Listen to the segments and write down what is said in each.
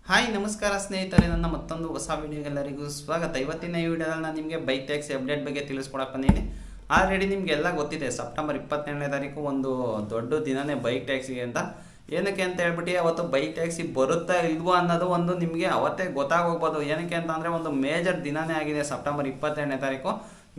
Hi ನಮಸ್ಕಾರ ಸ್ನೇಹಿತರೆ, ನನ್ನ ಮತ್ತೊಂದು ಹೊಸ ವಿಡಿಯೋಗೆಲ್ಲರಿಗೂ ಸ್ವಾಗತ. ಇವತ್ತಿನ ಈ ವಿಡಿಯೋದಲ್ಲಿ ನಾನು ನಿಮಗೆ ಬೈಕ್ ಟ್ಯಾಕ್ಸಿ ಅಪ್ಡೇಟ್ ಬಗ್ಗೆ ತಿಳಿಸ್ಕೊಡಕ್ಕೆ ಬಂದಿದ್ದೀನಿ. ಆಲ್ರೆಡಿ ನಿಮಗೆಲ್ಲ ಗೊತ್ತಿದೆ, ಸೆಪ್ಟೆಂಬರ್ 27ನೇ ತಾರೀಕು ಒಂದು ದೊಡ್ಡ ದಿನನೇ ಬೈಕ್ ಟ್ಯಾಕ್ಸಿಗೆ ಅಂತ. ಏನಕ್ಕೆ ಅಂತ ಹೇಳ್ಬಿಟ್ಟು ಅವತ್ತು ಬೈಕ್ ಟ್ಯಾಕ್ಸಿ ಬರುತ್ತಾ ಇಲ್ವೋ ಅನ್ನೋದು ಒಂದು ನಿಮಗೆ ಅವತ್ತೇ ಗೊತ್ತಾಗೋಗ್ಬೋದು. ಏನಕ್ಕೆ ಅಂತಂದರೆ ಒಂದು ಮೇಜರ್ ದಿನನೇ ಆಗಿದೆ ಸೆಪ್ಟೆಂಬರ್ 27ನೇ ತಾರೀಕು.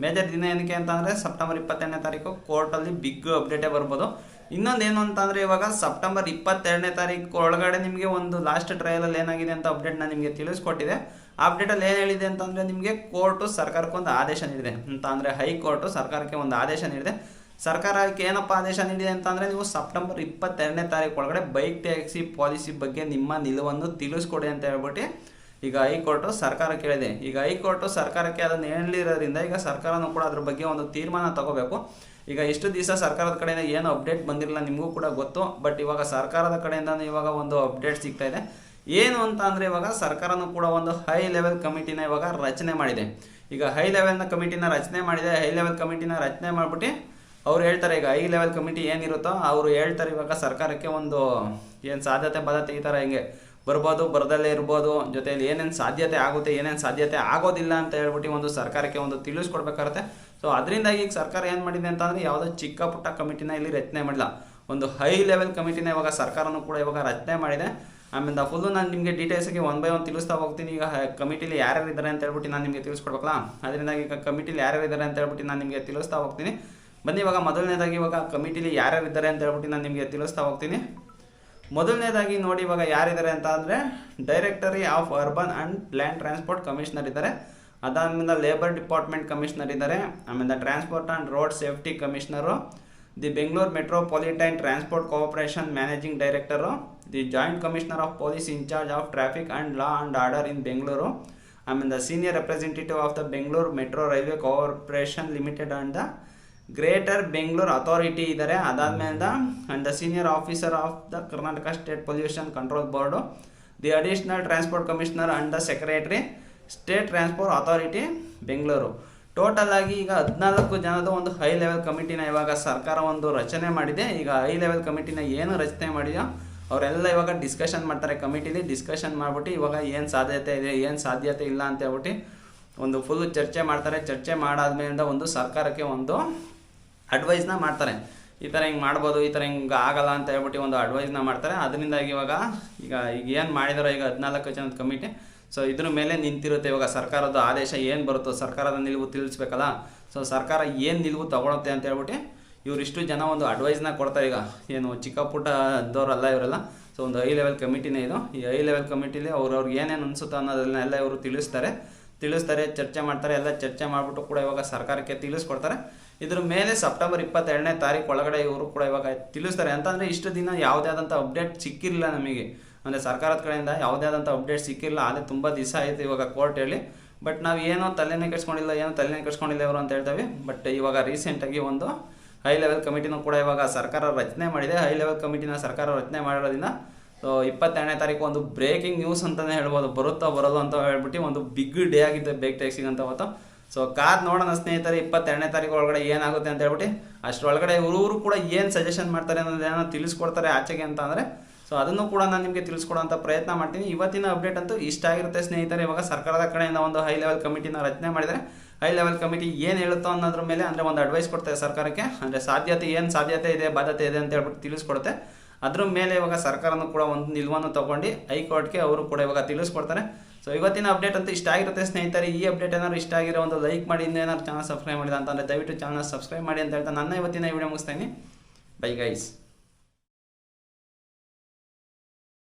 ಮೇಜರ್ ದಿನ ಏನಕ್ಕೆ ಅಂತಂದರೆ ಸೆಪ್ಟೆಂಬರ್ 27ನೇ ತಾರೀಕು ಕೋರ್ಟಲ್ಲಿ ಬಿಗ್ ಅಪ್ಡೇಟೇ ಬರ್ಬೋದು. ಇನ್ನೊಂದೇನು ಅಂತಂದರೆ ಇವಾಗ ಸೆಪ್ಟೆಂಬರ್ 22ನೇ ತಾರೀಕು ಒಳಗಡೆ ನಿಮಗೆ ಒಂದು ಲಾಸ್ಟ್ ಟ್ರಯಲಲ್ಲಿ ಏನಾಗಿದೆ ಅಂತ ಅಪ್ಡೇಟ್ನ ನಿಮಗೆ ತಿಳಿಸ್ಕೊಟ್ಟಿದೆ. ಆ ಅಪ್ಡೇಟಲ್ಲಿ ಏನು ಹೇಳಿದೆ ಅಂತಂದರೆ ನಿಮಗೆ ಕೋರ್ಟು ಸರ್ಕಾರಕ್ಕೆ ಒಂದು ಆದೇಶ ನೀಡಿದೆ ಅಂತ, ಅಂದರೆ ಹೈಕೋರ್ಟು ಸರ್ಕಾರಕ್ಕೆ ಒಂದು ಆದೇಶ ನೀಡಿದೆ. ಸರ್ಕಾರಕ್ಕೆ ಏನಪ್ಪ ಆದೇಶ ನೀಡಿದೆ ಅಂತಂದರೆ ನೀವು ಸೆಪ್ಟೆಂಬರ್ 22ನೇ ತಾರೀಕು ಒಳಗಡೆ ಬೈಕ್ ಟ್ಯಾಕ್ಸಿ ಪಾಲಿಸಿ ಬಗ್ಗೆ ನಿಮ್ಮ ನಿಲುವನ್ನು ತಿಳಿಸ್ಕೊಡಿ ಅಂತ ಹೇಳ್ಬಿಟ್ಟು ಈಗ ಹೈಕೋರ್ಟು ಸರ್ಕಾರಕ್ಕೆ ಹೇಳಿದೆ. ಈಗ ಹೈಕೋರ್ಟು ಸರ್ಕಾರಕ್ಕೆ ಅದನ್ನು ಹೇಳಿರೋದ್ರಿಂದ ಈಗ ಸರ್ಕಾರನೂ ಕೂಡ ಅದ್ರ ಬಗ್ಗೆ ಒಂದು ತೀರ್ಮಾನ ತಗೋಬೇಕು. ಈಗ ಇಷ್ಟು ದಿವಸ ಸರ್ಕಾರದ ಕಡೆಯಿಂದ ಏನು ಅಪ್ಡೇಟ್ ಬಂದಿರಲಿಲ್ಲ, ನಿಮಗೂ ಕೂಡ ಗೊತ್ತು. ಬಟ್ ಇವಾಗ ಸರ್ಕಾರದ ಕಡೆಯಿಂದ ಇವಾಗ ಒಂದು ಅಪ್ಡೇಟ್ ಸಿಗ್ತಾ ಇದೆ. ಏನು ಅಂತ ಅಂದರೆ ಇವಾಗ ಸರ್ಕಾರನೂ ಕೂಡ ಒಂದು ಹೈ ಲೆವೆಲ್ ಕಮಿಟಿನ ಇವಾಗ ರಚನೆ ಮಾಡಿದೆ. ಈಗ ಹೈ ಲೆವೆಲ್ನ ಕಮಿಟಿನ ರಚನೆ ಮಾಡಿದೆ. ಹೈ ಲೆವೆಲ್ ಕಮಿಟಿನ ರಚನೆ ಮಾಡಿಬಿಟ್ಟು ಅವ್ರು ಹೇಳ್ತಾರೆ, ಈಗ ಹೈ ಲೆವೆಲ್ ಕಮಿಟಿ ಏನಿರುತ್ತೋ ಅವರು ಹೇಳ್ತಾರೆ ಇವಾಗ ಸರ್ಕಾರಕ್ಕೆ ಒಂದು ಏನು ಸಾಧ್ಯತೆ ಬದತೆ ಈ ಥರ ಹಿಂಗೆ ಬರ್ಬೋದು, ಬರದಲ್ಲೇ ಇರ್ಬೋದು, ಜೊತೆಯಲ್ಲಿ ಏನೇನು ಸಾಧ್ಯತೆ ಆಗುತ್ತೆ, ಏನೇನು ಸಾಧ್ಯತೆ ಆಗೋದಿಲ್ಲ ಅಂತ ಹೇಳ್ಬಿಟ್ಟು ಒಂದು ಸರ್ಕಾರಕ್ಕೆ ಒಂದು ತಿಳಿಸ್ಕೊಡ್ಬೇಕಾಗತ್ತೆ. ಸೊ ಅದರಿಂದಾಗಿ ಈಗ ಸರ್ಕಾರ ಏನು ಮಾಡಿದೆ ಅಂತಂದರೆ ಯಾವುದೋ ಚಿಕ್ಕ ಪುಟ್ಟ ಕಮಿಟಿನ ಇಲ್ಲಿ ರಚನೆ ಮಾಡಿಲ್ಲ, ಒಂದು ಹೈ ಲೆವೆಲ್ ಕಮಿಟಿನ ಇವಾಗ ಸರ್ಕಾರನೂ ಕೂಡ ಇವಾಗ ರಚನೆ ಮಾಡಿದೆ. ಆಮೇಲೆ ಫುಲ್ಲು ನಾನು ನಿಮಗೆ ಡೀಟೇಲ್ಸ್ಗೆ ಒನ್ ಬೈ ಒನ್ ತಿಳಿಸ್ತಾ ಹೋಗ್ತೀನಿ. ಈಗ ಕಮಿಟಿಲಿ ಯಾರ್ಯಾರು ಇದ್ದಾರೆ ಅಂತ ಹೇಳ್ಬಿಟ್ಟು ನಾನು ನಿಮಗೆ ತಿಳಿಸ್ಕೊಡ್ಬೇಕಲ್ಲ, ಅದರಿಂದ ಈಗ ಕಮಿಟಿಲಿ ಯಾರ್ಯಾರು ಇದ್ದಾರೆ ಅಂತ ಹೇಳ್ಬಿಟ್ಟು ನಾನು ನಿಮಗೆ ತಿಳಿಸ್ತಾ ಹೋಗ್ತೀನಿ. ಬನ್ನಿ ಇವಾಗ ಮೊದಲನೇದಾಗಿ ಇವಾಗ ಕಮಿಟಿಲಿ ಯಾರ್ಯಾರು ಇದ್ದಾರೆ ಅಂತ ಹೇಳ್ಬಿಟ್ಟು ನಾನು ನಿಮಗೆ ತಿಳಿಸ್ತಾ ಹೋಗ್ತೀನಿ. ಮೊದಲನೇದಾಗಿ ನೋಡಿ ಇವಾಗ ಯಾರಿದ್ದಾರೆ ಅಂತ ಅಂದರೆ directory of urban and land transport commissioner ಇದ್ದಾರೆ. ಅದಾದಮೇಲೆ ಲೇಬರ್ ಡಿಪಾರ್ಟ್ಮೆಂಟ್ ಕಮಿಷನರ್ ಇದ್ದಾರೆ. ಆಮೇಲೆ transport and road safety commissioner, the Bengaluru metropolitan transport corporation managing director, the joint commissioner of police in charge of traffic and law and order in Bengaluru, ಆಮೇಲೆ the senior representative of the Bengaluru metro railway corporation limited and the greater Bengaluru authority ಇದ್ದಾರೆ. ಅದಾದಮೇಲೆ and the senior officer of the Karnataka state pollution control board, the additional transport commissioner and the secretary state transport authority Bengaluru. Total ಆಗಿ ಈಗ 14 ಜನದ ಒಂದು high level ಕಮಿಟಿನ ಇವಾಗ ಸರ್ಕಾರ ಒಂದು ರಚನೆ ಮಾಡಿದೆ. ಈಗ ಹೈ ಲೆವೆಲ್ ಕಮಿಟಿನ ಏನು ರಚನೆ ಮಾಡಿದೆಯೋ ಅವರೆಲ್ಲ ಇವಾಗ ಡಿಸ್ಕಷನ್ ಮಾಡ್ತಾರೆ. ಕಮಿಟಿಲಿ ಡಿಸ್ಕಷನ್ ಮಾಡಿಬಿಟ್ಟು ಇವಾಗ ಏನು ಸಾಧ್ಯತೆ ಇದೆ, ಏನು ಸಾಧ್ಯತೆ ಇಲ್ಲ ಅಂತ ಹೇಳ್ಬಿಟ್ಟು ಒಂದು ಫುಲ್ ಚರ್ಚೆ ಮಾಡ್ತಾರೆ. ಚರ್ಚೆ ಮಾಡಾದ್ಮೇಲಿಂದ ಒಂದು ಸರ್ಕಾರಕ್ಕೆ ಒಂದು ಅಡ್ವೈಸ್ನ ಮಾಡ್ತಾರೆ. ಈ ಥರ ಹಿಂಗೆ ಮಾಡ್ಬೋದು, ಈ ಥರ ಹಿಂಗೆ ಆಗಲ್ಲ ಅಂತ ಹೇಳ್ಬಿಟ್ಟು ಒಂದು ಅಡ್ವೈಸ್ನ ಮಾಡ್ತಾರೆ. ಅದರಿಂದಾಗಿ ಇವಾಗ ಏನು ಮಾಡಿದಾರೋ ಈಗ 14 ಜನದ ಕಮಿಟಿ, ಸೊ ಇದ್ರ ಮೇಲೆ ನಿಂತಿರುತ್ತೆ ಇವಾಗ ಸರ್ಕಾರದ ಆದೇಶ ಏನು ಬರುತ್ತೋ, ಸರ್ಕಾರದ ನಿಲುವು ತಿಳಿಸ್ಬೇಕಲ್ಲ. ಸೊ ಸರ್ಕಾರ ಏನು ನಿಲುವು ತಗೊಳುತ್ತೆ ಅಂತ ಹೇಳ್ಬಿಟ್ಟು ಇವರಿಷ್ಟು ಜನ ಒಂದು ಅಡ್ವೈಸ್ನ ಕೊಡ್ತಾರೆ. ಈಗ ಏನು ಚಿಕ್ಕ ಪುಟ್ಟದವರಲ್ಲ ಇವರೆಲ್ಲ. ಸೊ ಒಂದು ಹೈ ಲೆವೆಲ್ ಕಮಿಟಿನೇ ಇದು. ಈ ಹೈ ಲೆವೆಲ್ ಕಮಿಟಿಲಿ ಅವ್ರವ್ರಿಗೆ ಏನೇನು ಅನಿಸುತ್ತೋ ಅನ್ನೋದನ್ನೆಲ್ಲ ಇವರು ತಿಳಿಸ್ತಾರೆ, ಚರ್ಚೆ ಮಾಡ್ತಾರೆ. ಎಲ್ಲ ಚರ್ಚೆ ಮಾಡಿಬಿಟ್ಟು ಕೂಡ ಇವಾಗ ಸರ್ಕಾರಕ್ಕೆ ತಿಳಿಸ್ಕೊಡ್ತಾರೆ. ಇದ್ರ ಮೇಲೆ ಸೆಪ್ಟೆಂಬರ್ 22ನೇ ತಾರೀಕು ಒಳಗಡೆ ಇವರು ಕೂಡ ಇವಾಗ ತಿಳಿಸ್ತಾರೆ. ಅಂತಂದರೆ ಇಷ್ಟು ದಿನ ಯಾವುದೇ ಆದಂಥ ಅಪ್ಡೇಟ್ ಸಿಕ್ಕಿರಲಿಲ್ಲ ನಮಗೆ, ಅಂದರೆ ಸರ್ಕಾರದ ಕಡೆಯಿಂದ ಯಾವುದೇ ಆದಂಥ ಅಪ್ಡೇಟ್ ಸಿಕ್ಕಿರಲಿಲ್ಲ. ಅಲ್ಲೇ ತುಂಬ ದಿವಸ ಆಯಿತು ಇವಾಗ ಕೋರ್ಟ್ ಹೇಳಿ. ಬಟ್ ನಾವು ಏನೋ ತಲೆನೇ ಕೆಡಿಸ್ಕೊಂಡಿಲ್ಲ ಇವರು ಅಂತ ಹೇಳ್ತೇವೆ. ಬಟ್ ಇವಾಗ ರೀಸೆಂಟಾಗಿ ಒಂದು ಹೈ ಲೆವೆಲ್ ಕಮಿಟಿನೂ ಕೂಡ ಇವಾಗ ಸರ್ಕಾರ ರಚನೆ ಮಾಡಿದೆ. ಹೈ ಲೆವೆಲ್ ಕಮಿಟಿನ ಸರ್ಕಾರ ರಚನೆ ಮಾಡಿರೋದ್ರಿಂದ ಸೊ 22ನೇ ತಾರೀಕು ಒಂದು ಬ್ರೇಕಿಂಗ್ ನ್ಯೂಸ್ ಅಂತಲೇ ಹೇಳ್ಬೋದು, ಬರುತ್ತೋ ಬರೋದು ಅಂತ ಹೇಳ್ಬಿಟ್ಟು ಒಂದು ಬಿಗ್ ಡೇ ಆಗಿದೆ ಬೈಕ್ ಟ್ಯಾಕ್ಸಿಗೆ ಅಂತ ಅವತ್ತು. ಸೊ ಕಾರ್ ನೋಡೋಣ ಸ್ನೇಹಿತರೆ, 22ನೇ ತಾರೀಕು ಒಳಗಡೆ ಏನಾಗುತ್ತೆ ಅಂತ ಹೇಳ್ಬಿಟ್ಟು. ಅಷ್ಟರೊಳಗಡೆ ಇವರು ಕೂಡ ಏನು ಸಜೆಷನ್ ಮಾಡ್ತಾರೆ ಅನ್ನೋದೇನೋ ತಿಳಿಸ್ಕೊಡ್ತಾರೆ ಆಚೆಗೆ ಅಂತ ಅಂದರೆ, ಸೊ ಅದನ್ನು ಕೂಡ ನಾನು ನಿಮಗೆ ತಿಳಿಸ್ಕೊಡೋಂಥ ಪ್ರಯತ್ನ ಮಾಡ್ತೀನಿ. ಇವತ್ತಿನ ಅಪ್ಡೇಟ್ ಅಂತೂ ಇಷ್ಟ ಆಗಿರುತ್ತೆ ಸ್ನೇಹಿತರೆ. ಇವಾಗ ಸರ್ಕಾರದ ಕಡೆಯಿಂದ ಒಂದು ಹೈ ಲೆವೆಲ್ ಕಮಿಟಿನ ರಚನೆ ಮಾಡಿದರೆ ಹೈ ಲೆವೆಲ್ ಕಮಿಟಿ ಏನು ಹೇಳುತ್ತೋ ಅನ್ನೋದ್ರ ಮೇಲೆ ಅಂದರೆ ಒಂದು ಅಡ್ವೈಸ್ ಕೊಡ್ತಾರೆ ಸರ್ಕಾರಕ್ಕೆ. ಅಂದರೆ ಏನು ಸಾಧ್ಯತೆ ಇದೆ, ಬಾಧ್ಯತೆ ಇದೆ ಅಂತ ಹೇಳ್ಬಿಟ್ಟು ತಿಳಿಸ್ಕೊಡುತ್ತೆ. ಅದ್ರ ಮೇಲೆ ಇವಾಗ ಸರ್ಕಾರನೂ ಕೂಡ ಒಂದು ನಿಲುವನ್ನು ತೊಗೊಂಡು ಹೈಕೋರ್ಟ್ಗೆ ಅವರು ಕೂಡ ಇವಾಗ ತಿಳಿಸ್ಕೊಡ್ತಾರೆ. ಸೊ ಇವತ್ತಿನ ಅಪ್ಡೇಟ್ ಅಂತೂ ಇಷ್ಟ ಆಗಿರುತ್ತೆ ಸ್ನೇಹಿತರೆ. ಈ ಅಪ್ಡೇಟ್ ಏನಾದ್ರು ಇಷ್ಟ ಆಗಿರೋ ಒಂದು ಲೈಕ್ ಮಾಡಿ, ಇನ್ನೇನಾದ್ರು ಚಾನಲ್ ಸಬ್ಸ್ಕ್ರೈಬ್ ಮಾಡಿಲ್ಲ ಅಂತಂದರೆ ದಯವಿಟ್ಟು ಚಾನಲ್ ಸಬ್ಸ್ಕ್ರೈಬ್ ಮಾಡಿ ಅಂತ ಹೇಳ್ತಾ ನನ್ನ ಇವತ್ತಿನ ವಿಡಿಯೋ ಮುಗಿಸ್ತೀನಿ. Bye guys.